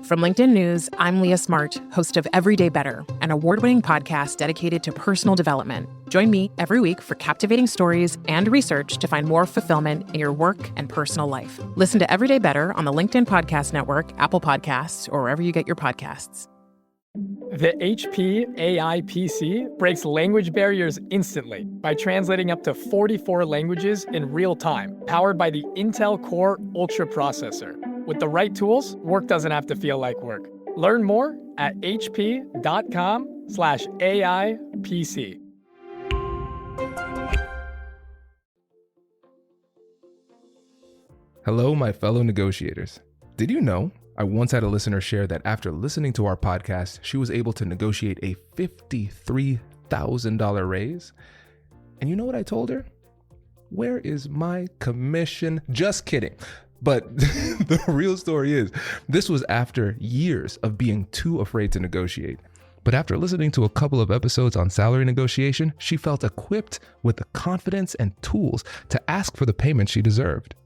From LinkedIn News, I'm Leah Smart, host of Everyday Better, an award-winning podcast dedicated to personal development. Join me every week for captivating stories and research to find more fulfillment in your work and personal life. Listen to Everyday Better on the LinkedIn Podcast Network, Apple Podcasts, or wherever you get your podcasts. The HP AI PC breaks language barriers instantly by translating up to 44 languages in real time, powered by the Intel Core Ultra processor. With the right tools, work doesn't have to feel like work. Learn more at hp.com/AI PC. Hello, my fellow negotiators. Did you know I once had a listener share that after listening to our podcast, she was able to negotiate a $53,000 raise? And you know what I told her? Where is my commission? Just kidding. But the real story is, this was after years of being too afraid to negotiate. But after listening to a couple of episodes on salary negotiation, she felt equipped with the confidence and tools to ask for the payment she deserved.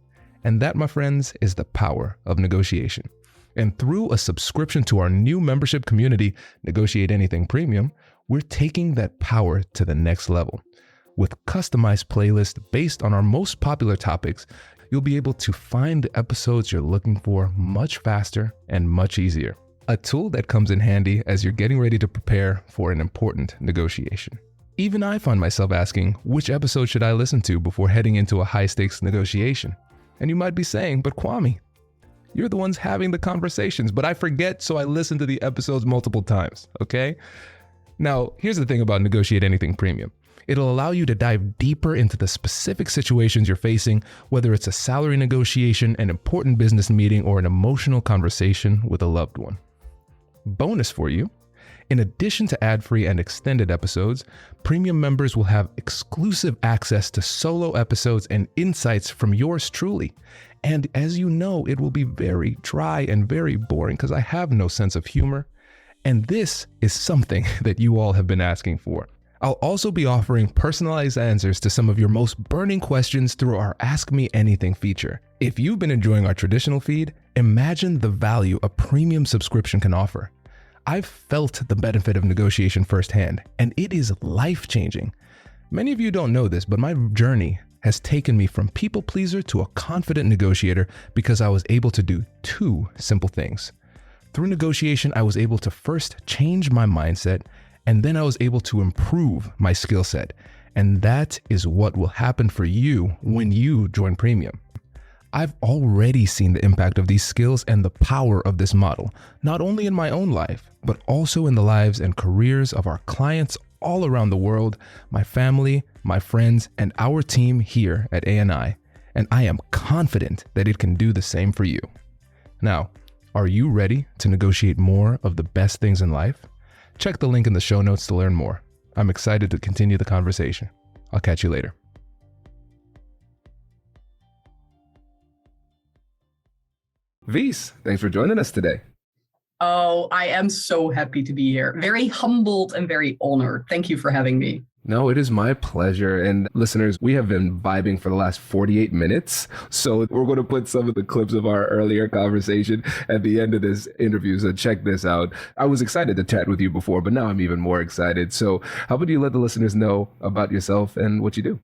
And that, my friends, is the power of negotiation. And through a subscription to our new membership community, Negotiate Anything Premium, we're taking that power to the next level. With customized playlists based on our most popular topics, you'll be able to find the episodes you're looking for much faster and much easier. A tool that comes in handy as you're getting ready to prepare for an important negotiation. Even I find myself asking, which episode should I listen to before heading into a high-stakes negotiation? And you might be saying, but Kwame, you're the ones having the conversations, but I forget, so I listen to the episodes multiple times, okay? Now, here's the thing about Negotiate Anything Premium. It'll allow you to dive deeper into the specific situations you're facing, whether it's a salary negotiation, an important business meeting, or an emotional conversation with a loved one. Bonus for you, in addition to ad-free and extended episodes, premium members will have exclusive access to solo episodes and insights from yours truly. And as you know, it will be very dry and very boring because I have no sense of humor. And this is something that you all have been asking for. I'll also be offering personalized answers to some of your most burning questions through our Ask Me Anything feature. If you've been enjoying our traditional feed, imagine the value a premium subscription can offer. I've felt the benefit of negotiation firsthand, and it is life-changing. Many of you don't know this, but my journey has taken me from people pleaser to a confident negotiator because I was able to do two simple things. Through negotiation, I was able to first change my mindset, and then I was able to improve my skill set. And that is what will happen for you when you join Premium. I've already seen the impact of these skills and the power of this model, not only in my own life, but also in the lives and careers of our clients all around the world, my family, my friends, and our team here at ANI. And I am confident that it can do the same for you. Now, are you ready to negotiate more of the best things in life? Check the link in the show notes to learn more. I'm excited to continue the conversation. I'll catch you later. Wies, thanks for joining us today. Oh, I am so happy to be here. Very humbled and very honored. Thank you for having me. No, it is my pleasure. And listeners, we have been vibing for the last 48 minutes. So we're going to put some of the clips of our earlier conversation at the end of this interview. So check this out. I was excited to chat with you before, but now I'm even more excited. So how about you let the listeners know about yourself and what you do?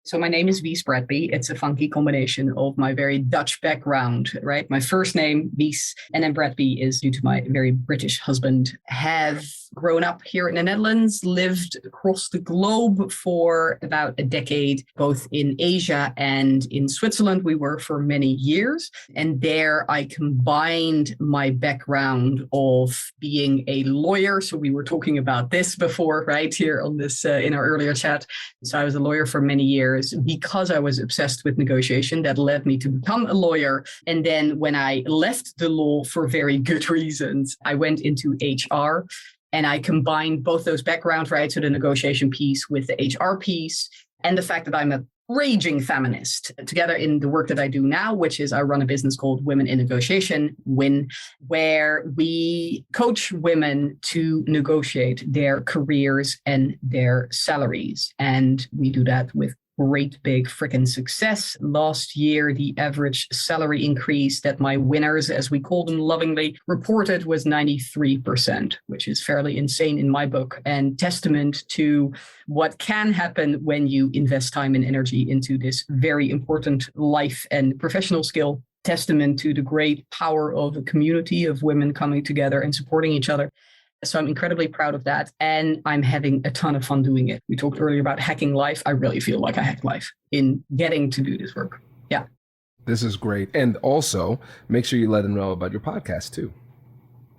So my name is Wies Bratby. It's a funky combination of my very Dutch background, right? My first name, Wies, and then Bratby is due to my very British husband. Have grown up here in the Netherlands, lived across the globe for about a decade, both in Asia and in Switzerland. We were for many years. And there I combined my background of being a lawyer. So we were talking about this before, right, here on this, in our earlier chat. So I was a lawyer for many years because I was obsessed with negotiation. That led me to become a lawyer. And then when I left the law for very good reasons, I went into HR. And I combined both those backgrounds, right? So the negotiation piece with the HR piece and the fact that I'm a raging feminist together in the work that I do now, which is I run a business called Women in Negotiation, WIN, where we coach women to negotiate their careers and their salaries. And we do that with great big freaking success. Last year, the average salary increase that my winners, as we call them lovingly, reported was 93%, which is fairly insane in my book, and testament to what can happen when you invest time and energy into this very important life and professional skill. Testament to the great power of a community of women coming together and supporting each other. So I'm incredibly proud of that. And I'm having a ton of fun doing it. We talked earlier about hacking life. I really feel like I hacked life in getting to do this work. Yeah. This is great. And also make sure you let them know about your podcast too.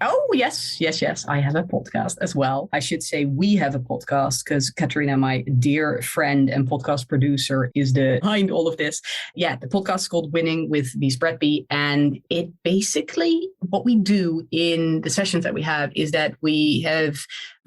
Oh, yes. I have a podcast as well. I should say we have a podcast because Katrina, my dear friend and podcast producer, is behind all of this. Yeah, the podcast is called Winning with Wies Bratby. And it basically, what we do in the sessions that we have is that we have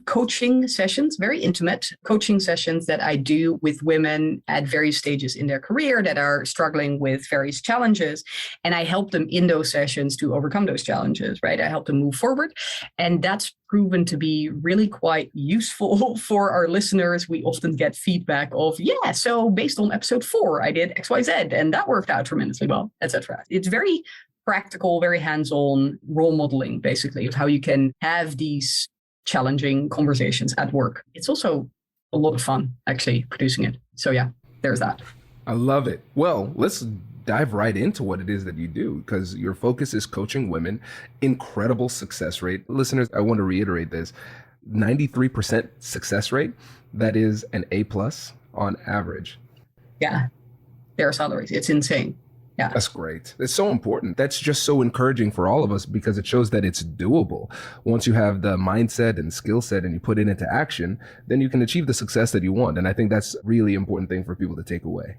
coaching sessions, very intimate coaching sessions that I do with women at various stages in their career that are struggling with various challenges. And I help them in those sessions to overcome those challenges, right? I help them move forward. And that's proven to be really quite useful for our listeners. We often get feedback of, yeah, so based on episode 4, I did XYZ and that worked out tremendously well, etc. It's very practical, very hands-on role modeling, basically, of how you can have these challenging conversations at work. It's also a lot of fun, actually, producing it. So yeah, there's that. I love it. Well, let's dive right into what it is that you do, because your focus is coaching women. Incredible success rate. Listeners, I want to reiterate this. 93% success rate. That is an A+ on average. Yeah, their salaries. It's insane. Yeah. That's great. It's so important. That's just so encouraging for all of us because it shows that it's doable. Once you have the mindset and skill set and you put it into action, then you can achieve the success that you want. And I think that's a really important thing for people to take away.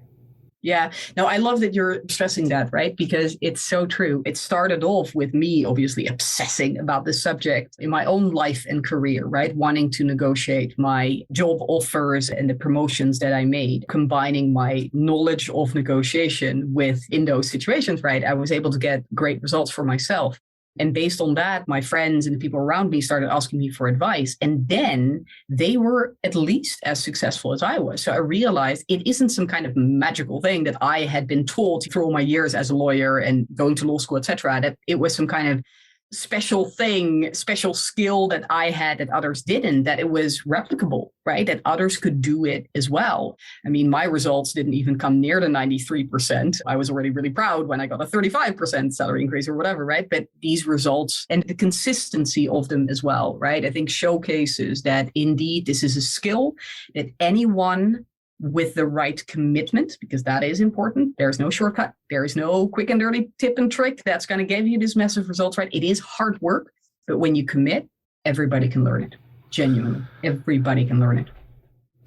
Yeah. No, I love that you're stressing that, right? Because it's so true. It started off with me, obviously, obsessing about this subject in my own life and career, right? Wanting to negotiate my job offers and the promotions that I made, combining my knowledge of negotiation with in those situations, right? I was able to get great results for myself. And based on that, my friends and the people around me started asking me for advice. And then they were at least as successful as I was. So I realized it isn't some kind of magical thing that I had been taught through all my years as a lawyer and going to law school, et cetera, that it was some kind of special thing, special skill that I had that others didn't, that it was replicable, right? That others could do it as well. I mean, my results didn't even come near the 93%. I was already really proud when I got a 35% salary increase or whatever, right? But these results and the consistency of them as well, right? I think showcases that indeed this is a skill that anyone with the right commitment, because that is important. There's no shortcut. There is no quick and dirty tip and trick that's going to give you these massive results, right? It is hard work, but when you commit, everybody can learn it. Genuinely, everybody can learn it.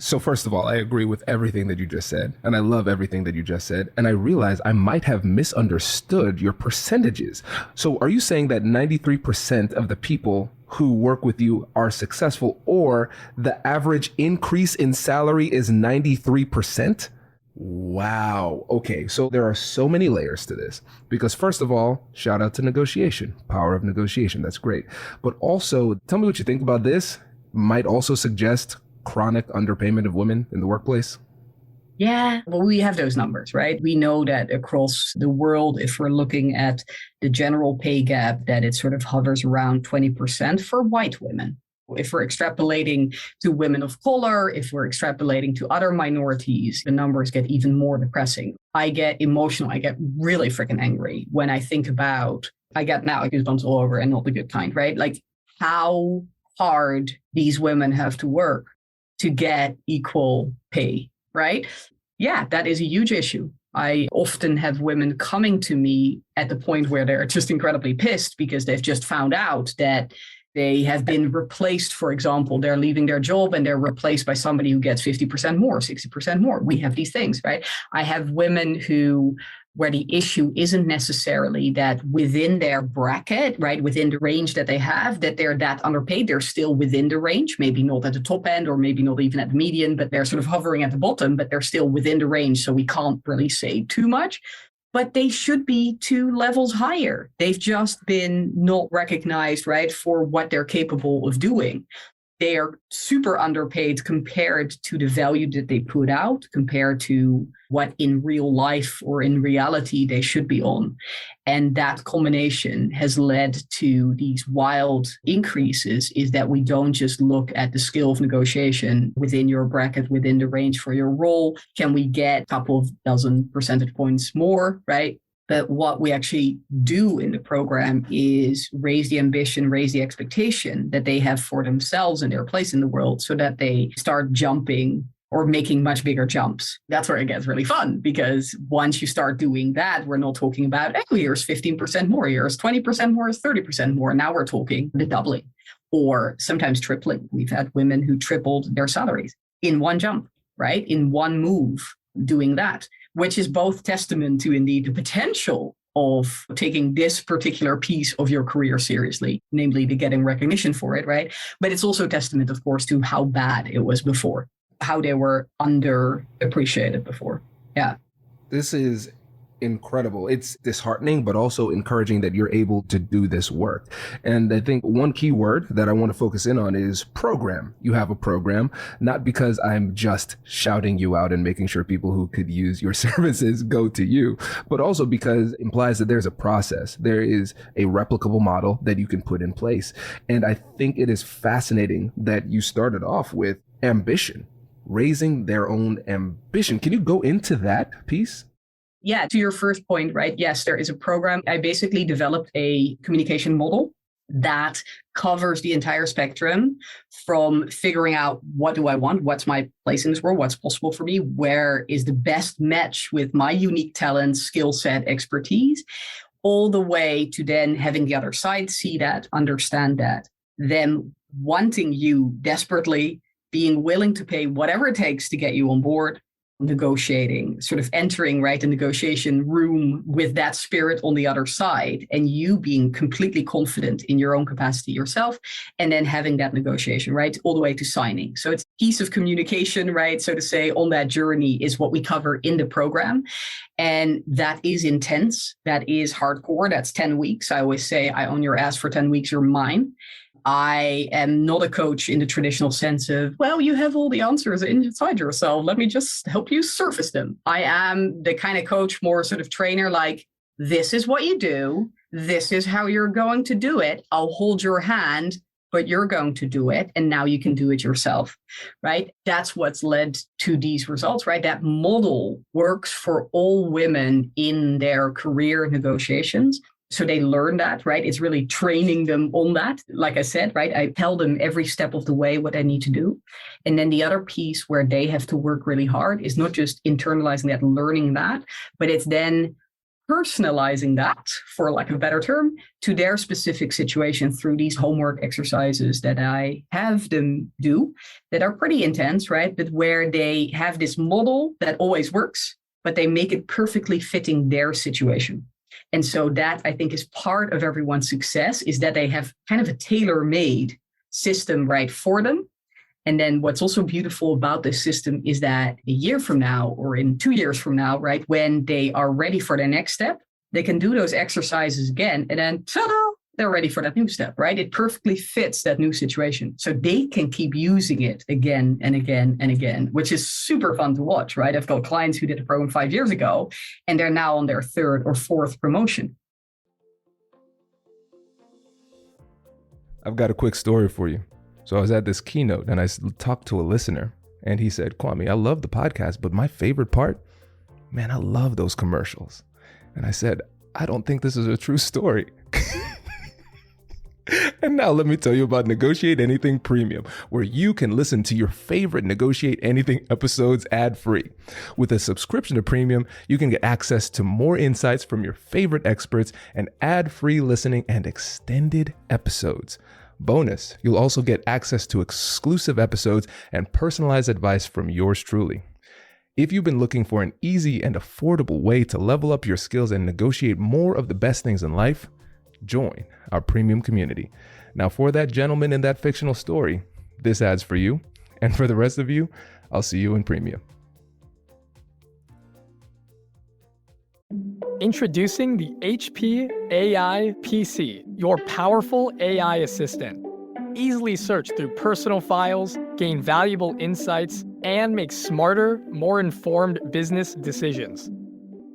So first of all, I agree with everything that you just said, and I love everything that you just said. And I realize I might have misunderstood your percentages. So are you saying that 93% of the people who work with you are successful, or the average increase in salary is 93%? Wow. Okay. So there are so many layers to this, because first of all, shout out to negotiation, power of negotiation. That's great. But also tell me what you think about this. Might also suggest chronic underpayment of women in the workplace. Yeah, well, we have those numbers, right? We know that across the world, if we're looking at the general pay gap, that it sort of hovers around 20% for white women. If we're extrapolating to women of color, if we're extrapolating to other minorities, the numbers get even more depressing. I get emotional. I get really freaking angry when I think about, I get now goosebumps all over, and not the good kind, right? Like how hard these women have to work to get equal pay. Right? Yeah, that is a huge issue. I often have women coming to me at the point where they're just incredibly pissed because they've just found out that they have been replaced. For example, they're leaving their job and they're replaced by somebody who gets 50% more, 60% more. We have these things, right? I have women where the issue isn't necessarily that within their bracket, right, within the range that they have, that they're that underpaid. They're still within the range, maybe not at the top end or maybe not even at the median, but they're sort of hovering at the bottom, but they're still within the range. So we can't really say too much, but they should be 2 levels higher. They've just been not recognized, right, for what they're capable of doing. they are super underpaid compared to the value that they put out, compared to what in real life or in reality they should be on. And that combination has led to these wild increases, is that we don't just look at the skill of negotiation within your bracket, within the range for your role. Can we get a couple of dozen percentage points more, right? But what we actually do in the program is raise the ambition, raise the expectation that they have for themselves and their place in the world, so that they start jumping or making much bigger jumps. That's where it gets really fun, because once you start doing that, we're not talking about, oh, here's 15% more, here's 20% more, here's 30% more. Now we're talking the doubling or sometimes tripling. We've had women who tripled their salaries in one jump, right? In one move, doing that, which is both testament to indeed the potential of taking this particular piece of your career seriously, namely the getting recognition for it, right? But it's also testament, of course, to how bad it was before, how they were underappreciated before. Yeah. This is incredible. It's disheartening, but also encouraging that you're able to do this work. And I think one key word that I want to focus in on is program. You have a program, not because I'm just shouting you out and making sure people who could use your services go to you, but also because it implies that there's a process. There is a replicable model that you can put in place. And I think it is fascinating that you started off with ambition, raising their own ambition. Can you go into that piece? Yeah, to your first point, right? Yes, there is a program. I basically developed a communication model that covers the entire spectrum, from figuring out what do I want, what's my place in this world, what's possible for me, where is the best match with my unique talents, skill set, expertise, all the way to then having the other side see that, understand that, them wanting you desperately, being willing to pay whatever it takes to get you on board, negotiating, sort of entering, right, the negotiation room with that spirit on the other side, and you being completely confident in your own capacity yourself, and then having that negotiation, right, all the way to signing. So it's piece of communication, right, so to say, on that journey is what we cover in the program. And that is intense. That is hardcore. That's 10 weeks. I always say, I own your ass for 10 weeks, you're mine. I am not a coach in the traditional sense of, well, you have all the answers inside yourself, let me just help you surface them. I am the kind of coach, more sort of trainer, like, this is what you do. This is how you're going to do it. I'll hold your hand, but you're going to do it. And now you can do it yourself, right? That's what's led to these results, right? That model works for all women in their career negotiations. So they learn that, right? It's really training them on that. Like I said, right? I tell them every step of the way what I need to do. And then the other piece where they have to work really hard is not just internalizing that, learning that, but it's then personalizing that, for lack of a better term, to their specific situation through these homework exercises that I have them do that are pretty intense, right? But where they have this model that always works, but they make it perfectly fitting their situation. And so that, I think, is part of everyone's success, is that they have kind of a tailor-made system right for them. And then what's also beautiful about this system is that a year from now, or in 2 years from now, right, when they are ready for the next step, they can do those exercises again, and then ta-da, they're ready for that new step, right? It perfectly fits that new situation. So they can keep using it again and again and again, which is super fun to watch, right? I've got clients who did a program 5 years ago, and they're now on their third or fourth promotion. I've got a quick story for you. So I was at this keynote and I talked to a listener, and he said, Kwame, I love the podcast, but my favorite part, man, I love those commercials. And I said, I don't think this is a true story. And now let me tell you about Negotiate Anything Premium, where you can listen to your favorite Negotiate Anything episodes ad-free. With a subscription to Premium, you can get access to more insights from your favorite experts and ad-free listening and extended episodes. Bonus, you'll also get access to exclusive episodes and personalized advice from yours truly. If you've been looking for an easy and affordable way to level up your skills and negotiate more of the best things in life, join our premium community. Now, for that gentleman in that fictional story, this ad's for you. And for the rest of you, I'll see you in premium. Introducing the HP AI PC, your powerful AI assistant. easily search through personal files, gain valuable insights, and make smarter, more informed business decisions.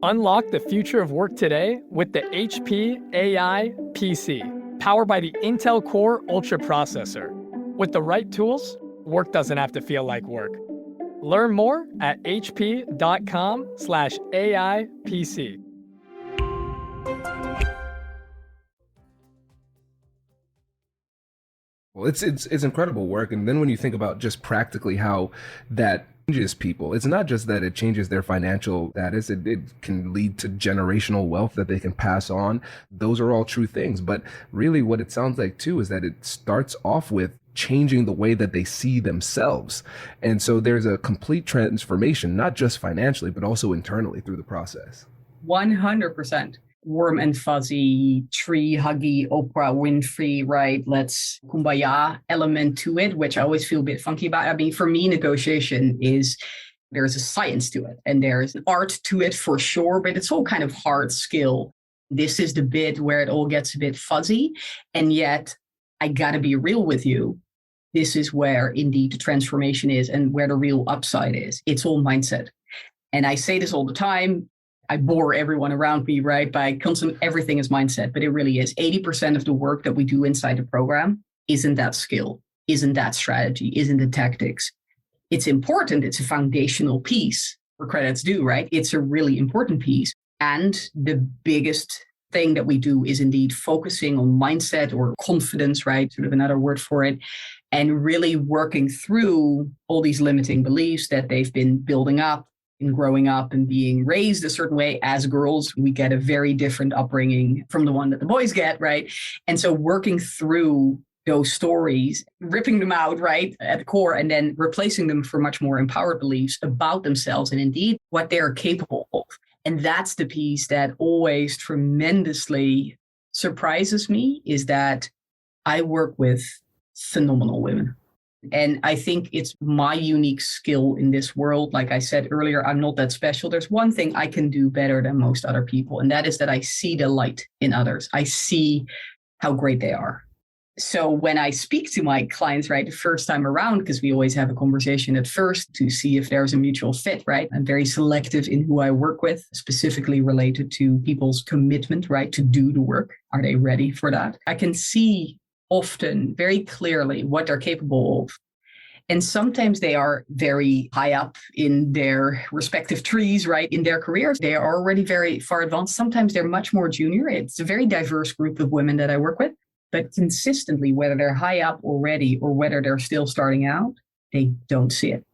Unlock the future of work today with the HP AI PC, powered by the Intel Core Ultra processor. With the right tools, work doesn't have to feel like work. Learn more at hp.com/AIPC. Well, it's incredible work. And then when you think about just practically how that changes people, it's not just that it changes their financial status, it can lead to generational wealth that they can pass on. Those are all true things. But really what it sounds like too is that it starts off with changing the way that they see themselves. And so there's a complete transformation, not just financially, but also internally through the process. 100%. Warm and fuzzy, tree huggy, Oprah Winfrey, right? Let's kumbaya element to it, which I always feel a bit funky about. I mean, for me, negotiation is, there's a science to it and there's an art to it for sure, but it's all kind of hard skill. This is the bit where it all gets a bit fuzzy. And yet I gotta be real with you. This is where indeed the transformation is and where the real upside is. It's all mindset. And I say this all the time. I bore everyone around me, right? By constant, everything is mindset, but it really is. 80% of the work that we do inside the program isn't that skill, isn't that strategy, isn't the tactics. It's important. It's a foundational piece for credits due, right? It's a really important piece. And the biggest thing that we do is indeed focusing on mindset or confidence, right? Sort of another word for it. And really working through all these limiting beliefs that they've been building up and growing up and being raised a certain way. As girls, we get a very different upbringing from the one that the boys get, right? And so working through those stories, ripping them out, right, at the core, and then replacing them for much more empowered beliefs about themselves and indeed what they're capable of. And that's the piece that always tremendously surprises me, is that I work with phenomenal women. And I think it's my unique skill in this world. Like I said earlier, I'm not that special. There's one thing I can do better than most other people, and that is that I see the light in others. I see how great they are. So when I speak to my clients, right, the first time around, because we always have a conversation at first to see if there's a mutual fit, right? I'm very selective in who I work with, specifically related to people's commitment, right, to do the work. Are they ready for that? I can see often very clearly what they're capable of. And sometimes they are very high up in their respective trees, right? In their careers, they are already very far advanced. Sometimes they're much more junior. It's a very diverse group of women that I work with, but consistently, whether they're high up already or whether they're still starting out, they don't see it.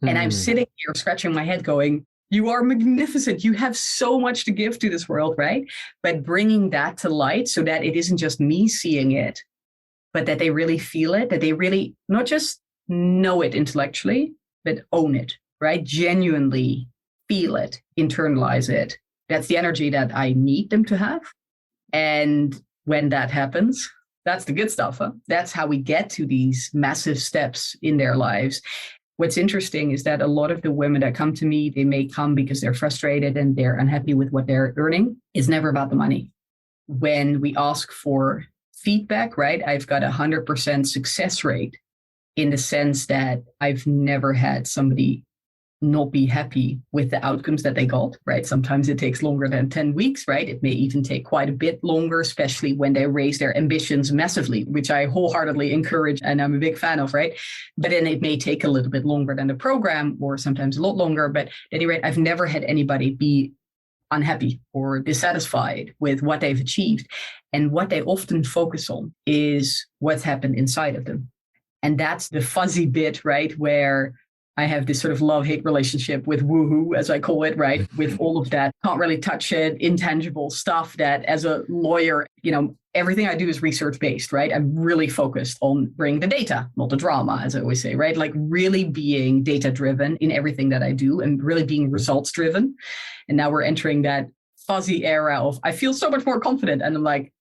And I'm sitting here scratching my head going, you are magnificent. You have so much to give to this world, right? But bringing that to light so that it isn't just me seeing it, but that they really feel it, that they really not just know it intellectually, but own it, right? Genuinely feel it, internalize it. That's the energy that I need them to have. And when that happens, that's the good stuff. Huh? That's how we get to these massive steps in their lives. What's interesting is that a lot of the women that come to me, they may come because they're frustrated and they're unhappy with what they're earning. It's never about the money. When we ask for feedback, right? I've got 100% success rate in the sense that I've never had somebody not be happy with the outcomes that they got, right? Sometimes it takes longer than 10 weeks, right? It may even take quite a bit longer, especially when they raise their ambitions massively, which I wholeheartedly encourage and I'm a big fan of, right? But then it may take a little bit longer than the program or sometimes a lot longer. But at any rate, I've never had anybody be unhappy or dissatisfied with what they've achieved. And what they often focus on is what's happened inside of them. And that's the fuzzy bit, right? Where I have this sort of love-hate relationship with woohoo, as I call it, right? With all of that, can't really touch it, intangible stuff that as a lawyer, everything I do is research-based, right? I'm really focused on bringing the data, not the drama, as I always say, right? Like really being data-driven in everything that I do and really being results-driven. And now we're entering that fuzzy era of, I feel so much more confident. And I'm like,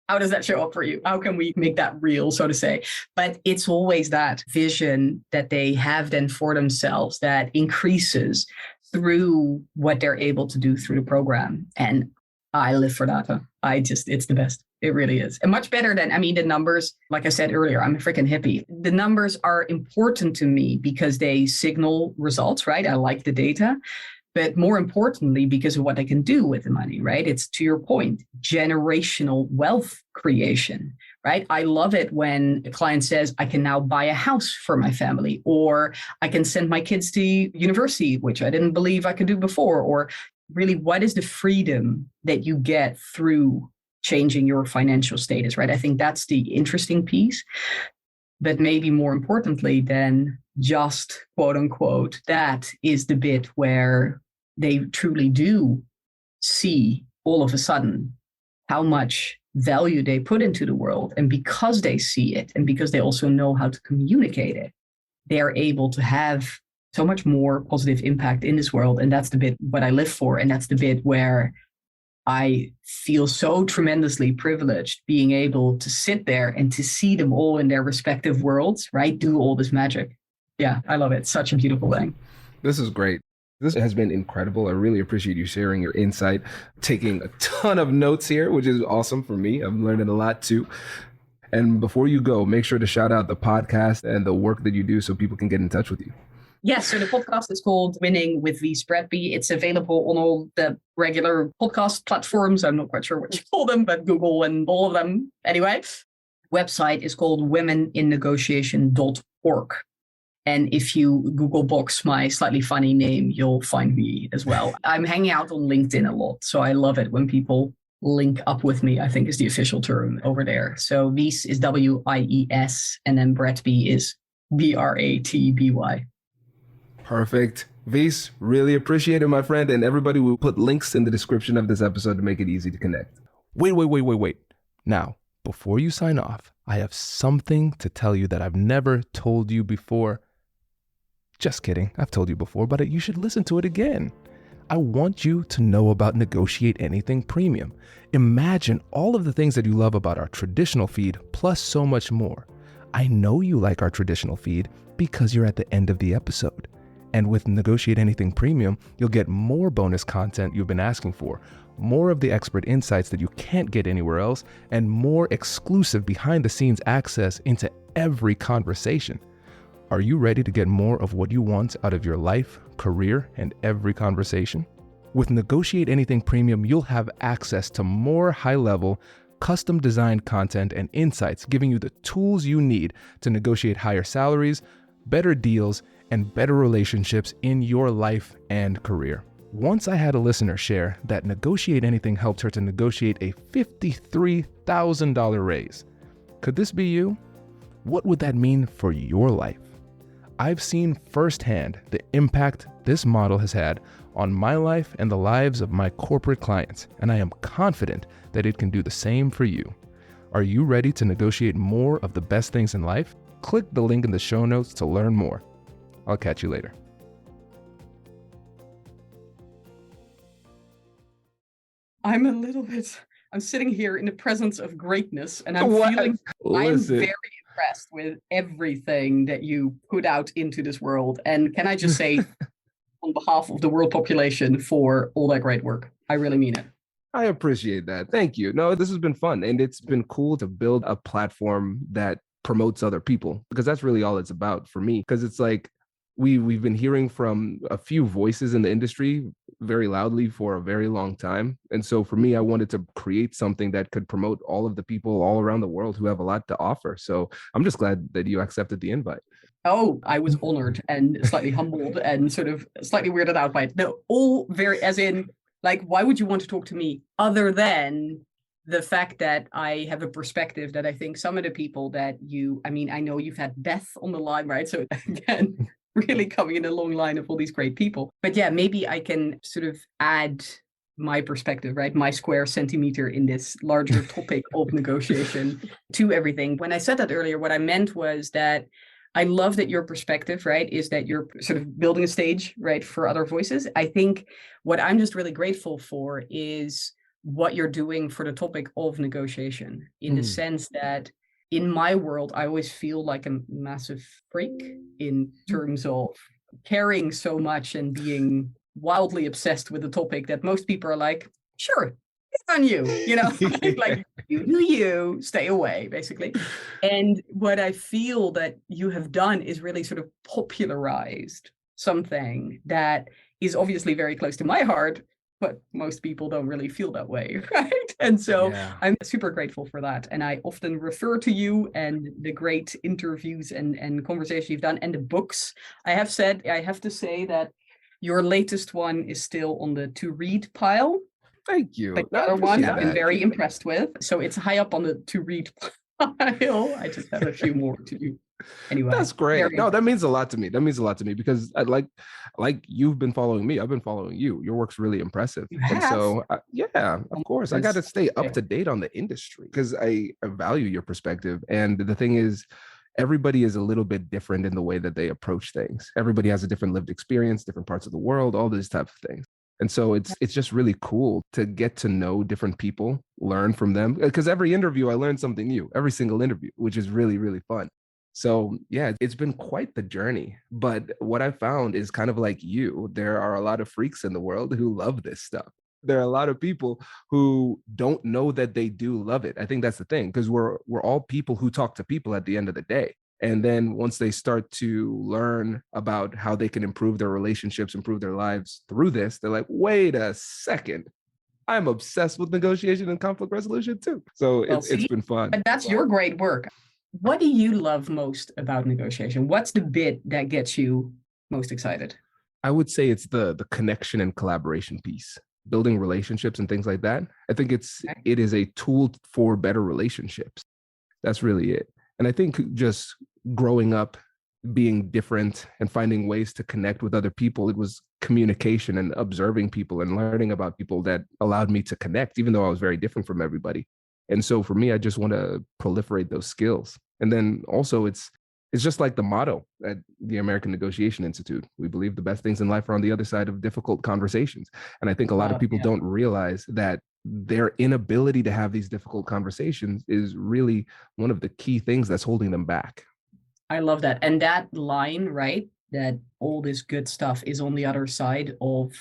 how does that show up for you? How can we make that real, so to say? But it's always that vision that they have then for themselves that increases through what they're able to do through the program. And I live for that. It's the best. It really is. And much better than, the numbers, like I said earlier, I'm a freaking hippie. The numbers are important to me because they signal results, right? I like the data. But more importantly, because of what I can do with the money, right? It's, to your point, generational wealth creation, right? I love it when a client says, I can now buy a house for my family, or I can send my kids to university, which I didn't believe I could do before. Or really, what is the freedom that you get through changing your financial status, right? I think that's the interesting piece. But maybe more importantly than just quote unquote, that is the bit where they truly do see all of a sudden how much value they put into the world. And because they see it, and because they also know how to communicate it, they are able to have so much more positive impact in this world. And that's the bit what I live for. And that's the bit where I feel so tremendously privileged being able to sit there and to see them all in their respective worlds, right? Do all this magic. Yeah, I love it. Such a beautiful thing. This is great. This has been incredible. I really appreciate you sharing your insight, taking a ton of notes here, which is awesome for me. I'm learning a lot too. And before you go, make sure to shout out the podcast and the work that you do so people can get in touch with you. Yes, so the podcast is called Winning with Wies Bratby. It's available on all the regular podcast platforms. I'm not quite sure what you call them, but Google and all of them. Anyway, website is called womeninnegotiation.org. And if you Google box my slightly funny name, you'll find me as well. I'm hanging out on LinkedIn a lot, so I love it when people link up with me, I think is the official term over there. So Wies is Wies, and then Bratby is Bratby. Perfect. Wies, really appreciate it, my friend. And everybody will put links in the description of this episode to make it easy to connect. Wait. Now, before you sign off, I have something to tell you that I've never told you before. Just kidding. I've told you before, but you should listen to it again. I want you to know about Negotiate Anything Premium. Imagine all of the things that you love about our traditional feed, plus so much more. I know you like our traditional feed because you're at the end of the episode. And with Negotiate Anything Premium, you'll get more bonus content you've been asking for, more of the expert insights that you can't get anywhere else, and more exclusive behind-the-scenes access into every conversation. Are you ready to get more of what you want out of your life, career, and every conversation? With Negotiate Anything Premium, you'll have access to more high-level, custom-designed content and insights, giving you the tools you need to negotiate higher salaries, better deals, and better relationships in your life and career. Once I had a listener share that Negotiate Anything helped her to negotiate a $53,000 raise. Could this be you? What would that mean for your life? I've seen firsthand the impact this model has had on my life and the lives of my corporate clients, and I am confident that it can do the same for you. Are you ready to negotiate more of the best things in life? Click the link in the show notes to learn more. I'll catch you later. I'm sitting here in the presence of greatness, and I'm Listen. very impressed with everything that you put out into this world. And can I just say, on behalf of the world population, for all that great work, I really mean it. I appreciate that. Thank you. No, this has been fun, and it's been cool to build a platform that promotes other people, because that's really all it's about for me. Because it's like we've been hearing from a few voices in the industry very loudly for a very long time. And so for me, I wanted to create something that could promote all of the people all around the world who have a lot to offer. So I'm just glad that you accepted the invite. Oh, I was honored and slightly humbled and sort of slightly weirded out by it. No, all very, as in, like, why would you want to talk to me other than the fact that I have a perspective that I think some of the people that I know you've had Beth on the line, right? So again, really coming in a long line of all these great people. But yeah, maybe I can sort of add my perspective, right? My square centimeter in this larger topic of negotiation to everything. When I said that earlier, what I meant was that I love that your perspective, right, is that you're sort of building a stage, right, for other voices. I think what I'm just really grateful for is what you're doing for the topic of negotiation, in the sense that in my world, I always feel like a massive freak in terms of caring so much and being wildly obsessed with the topic that most people are like, sure, on you, like you stay away, basically. And what I feel that you have done is really sort of popularized something that is obviously very close to my heart, but most people don't really feel that way, right? And so I'm super grateful for that. And I often refer to you and the great interviews and conversations you've done and the books. I have to say that your latest one is still on the to read pile. Thank you. But the other one I've been very impressed with. So it's high up on the to read pile. I just have a few more to do. Anyway, that's great. No, that means a lot to me. That means a lot to me because I like you've been following me. I've been following you. Your work's really impressive. And so, of course, I got to stay up to date on the industry because I value your perspective. And the thing is, everybody is a little bit different in the way that they approach things. Everybody has a different lived experience, different parts of the world, all these types of things. And so it's just really cool to get to know different people, learn from them. Because every interview, I learn something new, every single interview, which is really, really fun. So yeah, it's been quite the journey. But what I found is kind of like you, there are a lot of freaks in the world who love this stuff. There are a lot of people who don't know that they do love it. I think that's the thing, because we're all people who talk to people at the end of the day. And then once they start to learn about how they can improve their relationships, improve their lives through this, they're like, wait a second, I'm obsessed with negotiation and conflict resolution too. So it's been fun. But that's your great work. What do you love most about negotiation? What's the bit that gets you most excited? I would say it's the connection and collaboration piece, building relationships and things like that. I think it is a tool for better relationships. That's really it. And I think just growing up, being different and finding ways to connect with other people, it was communication and observing people and learning about people that allowed me to connect, even though I was very different from everybody. And so for me, I just want to proliferate those skills. And then also it's just like the motto at the American Negotiation Institute. We believe the best things in life are on the other side of difficult conversations. And I think a lot of people don't realize that their inability to have these difficult conversations is really one of the key things that's holding them back. I love that. And that line, right? That all this good stuff is on the other side of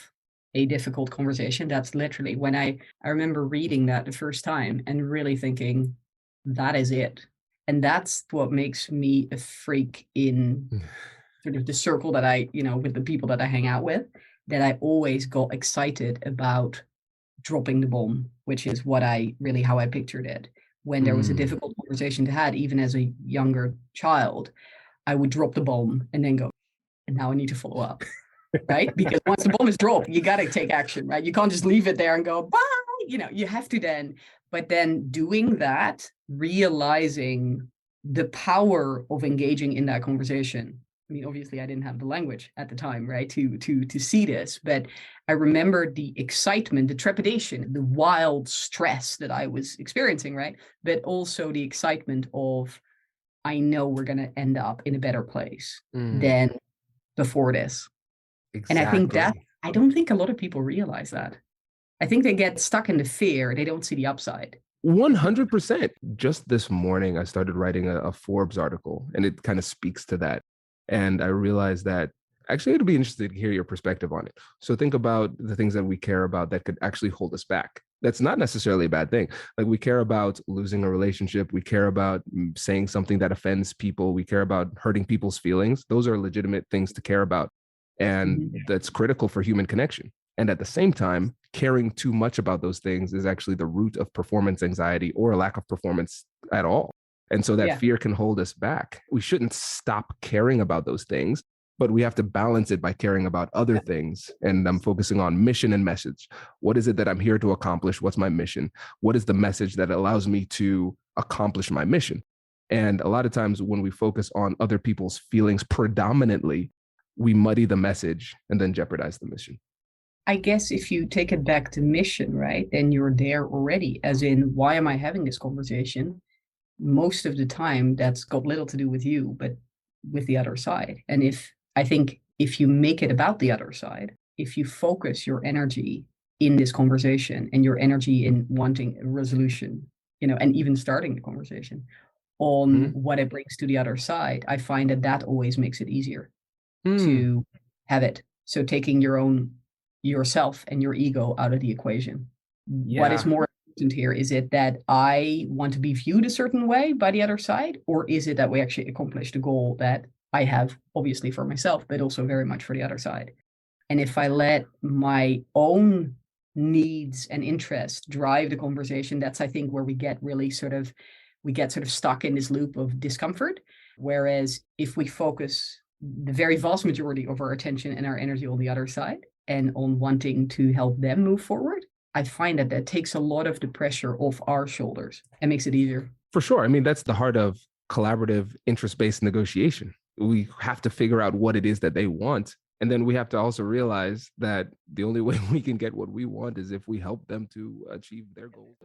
a difficult conversation. That's literally when I remember reading that the first time and really thinking, that is it. And that's what makes me a freak in sort of the circle that I, with the people that I hang out with, that I always got excited about dropping the bomb, which is how I pictured it. When there was a difficult conversation to have, even as a younger child, I would drop the bomb and then go, and now I need to follow up. Right? Because once the bomb is dropped, you got to take action, right? You can't just leave it there and go, bye. You have to but then doing that, realizing the power of engaging in that conversation. I mean, obviously I didn't have the language at the time, right? To see this, but I remember the excitement, the trepidation, the wild stress that I was experiencing, right? But also the excitement of, I know we're going to end up in a better place than before this. Exactly. And I think I don't think a lot of people realize that. I think they get stuck in the fear. They don't see the upside. 100%. Just this morning, I started writing a Forbes article, and it kind of speaks to that. And I realized that actually it'd be interesting to hear your perspective on it. So think about the things that we care about that could actually hold us back. That's not necessarily a bad thing. Like we care about losing a relationship. We care about saying something that offends people. We care about hurting people's feelings. Those are legitimate things to care about. And that's critical for human connection. And at the same time, caring too much about those things is actually the root of performance anxiety or a lack of performance at all. And so that fear can hold us back. We shouldn't stop caring about those things, but we have to balance it by caring about other things. And I'm focusing on mission and message. What is it that I'm here to accomplish? What's my mission? What is the message that allows me to accomplish my mission? And a lot of times when we focus on other people's feelings predominantly, we muddy the message and then jeopardize the mission. I guess if you take it back to mission, right, then you're there already, as in, why am I having this conversation? Most of the time, that's got little to do with you, but with the other side. And I think if you make it about the other side, if you focus your energy in this conversation and your energy in wanting a resolution, and even starting the conversation on what it brings to the other side, I find that always makes it easier to have it. So taking yourself and your ego out of the equation. What is more here? Is it that I want to be viewed a certain way by the other side? Or is it that we actually accomplish the goal that I have, obviously for myself, but also very much for the other side? And if I let my own needs and interests drive the conversation, that's, I think, where we get stuck in this loop of discomfort. Whereas if we focus the very vast majority of our attention and our energy on the other side and on wanting to help them move forward, I find that takes a lot of the pressure off our shoulders and makes it easier. For sure. I mean, that's the heart of collaborative interest-based negotiation. We have to figure out what it is that they want. And then we have to also realize that the only way we can get what we want is if we help them to achieve their goals.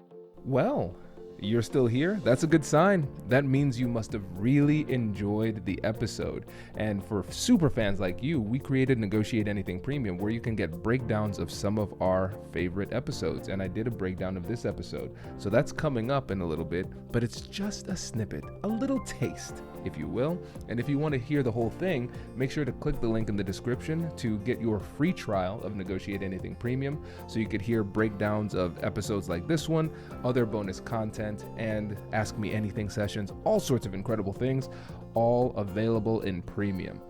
Well, you're still here? That's a good sign. That means you must have really enjoyed the episode. And for super fans like you, we created Negotiate Anything Premium, where you can get breakdowns of some of our favorite episodes. And I did a breakdown of this episode. So that's coming up in a little bit, but it's just a snippet, a little taste, if you will. And if you want to hear the whole thing, make sure to click the link in the description to get your free trial of Negotiate Anything Premium, so you could hear breakdowns of episodes like this one, other bonus content, and Ask Me Anything sessions, all sorts of incredible things, all available in Premium.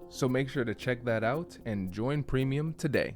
So make sure to check that out and join Premium today.